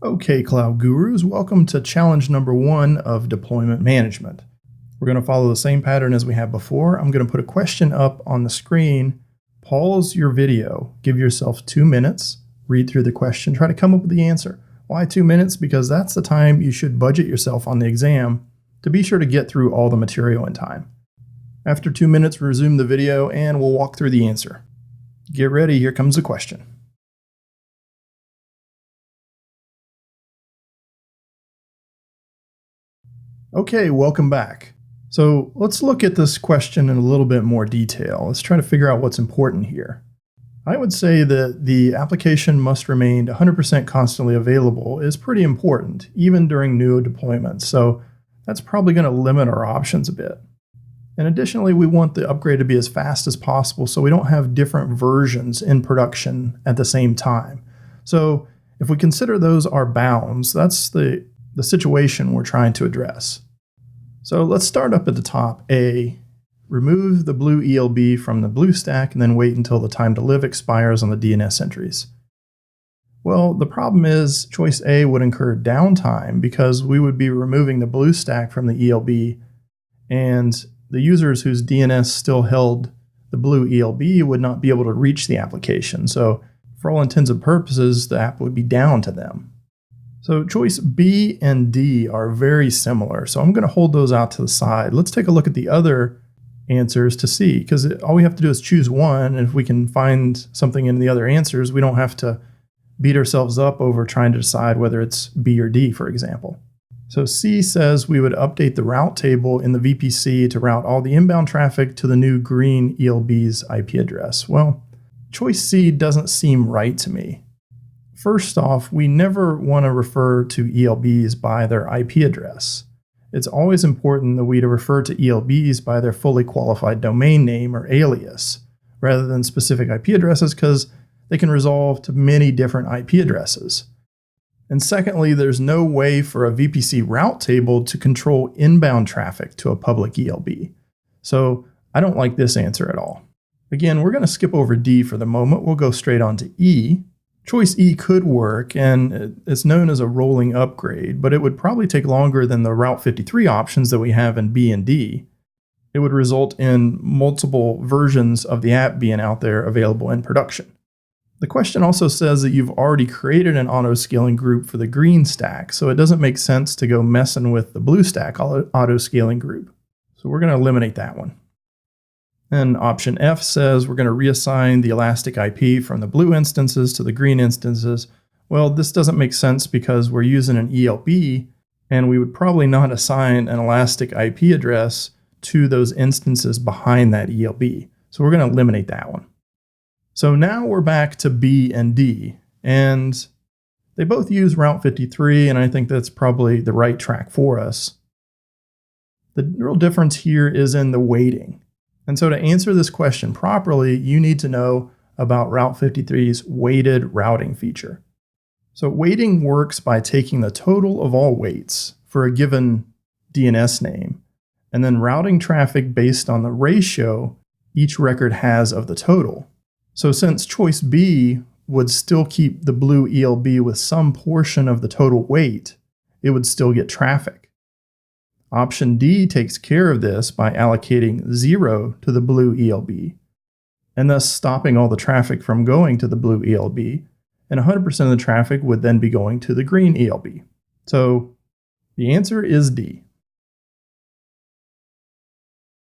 Okay, Cloud Gurus, welcome to challenge number 1 of deployment management. We're going to follow the same pattern as we have before. I'm going to put a question up on the screen. Pause your video, give yourself 2 minutes, read through the question, try to come up with the answer. Why 2 minutes? Because that's the time you should budget yourself on the exam to be sure to get through all the material in time. After 2 minutes, resume the video and we'll walk through the answer. Get ready, here comes the question. Okay, welcome back. So let's look at this question in a little bit more detail. Let's try to figure out what's important here. I would say that the application must remain 100% constantly available is pretty important, even during new deployments. So that's probably going to limit our options a bit. And additionally, we want the upgrade to be as fast as possible so we don't have different versions in production at the same time. So if we consider those our bounds, that's the situation we're trying to address. So let's start up at the top. A, remove the blue ELB from the BlueStack and then wait until the time to live expires on the DNS entries. Well, the problem is choice A would incur downtime because we would be removing the BlueStack from the ELB, and the users whose DNS still held the blue ELB would not be able to reach the application. So for all intents and purposes, the app would be down to them. So choice B and D are very similar, so I'm going to hold those out to the side. Let's take a look at the other answers to see, because all we have to do is choose one, and if we can find something in the other answers, we don't have to beat ourselves up over trying to decide whether it's B or D, for example. So C says we would update the route table in the VPC to route all the inbound traffic to the new green ELB's IP address. Well, choice C doesn't seem right to me. First off, we never want to refer to ELBs by their IP address. It's always important that we refer to ELBs by their fully qualified domain name or alias, rather than specific IP addresses, because they can resolve to many different IP addresses. And secondly, there's no way for a VPC route table to control inbound traffic to a public ELB. So I don't like this answer at all. Again, we're going to skip over D for the moment. We'll go straight on to E. Choice E could work, and it's known as a rolling upgrade, but it would probably take longer than the Route 53 options that we have in B and D. It would result in multiple versions of the app being out there available in production. The question also says that you've already created an auto-scaling group for the green stack, so it doesn't make sense to go messing with the blue stack auto-scaling group. So we're going to eliminate that one. And option F says we're going to reassign the Elastic IP from the blue instances to the green instances. Well, this doesn't make sense because we're using an ELB, and we would probably not assign an Elastic IP address to those instances behind that ELB. So we're going to eliminate that one. So now we're back to B and D, and they both use Route 53, and I think that's probably the right track for us. The real difference here is in the weighting. And so to answer this question properly, you need to know about Route 53's weighted routing feature. So weighting works by taking the total of all weights for a given DNS name, and then routing traffic based on the ratio each record has of the total. So since choice B would still keep the blue ELB with some portion of the total weight, it would still get traffic. Option D takes care of this by allocating 0 to the blue ELB, and thus stopping all the traffic from going to the blue ELB, and 100% of the traffic would then be going to the green ELB. So the answer is D.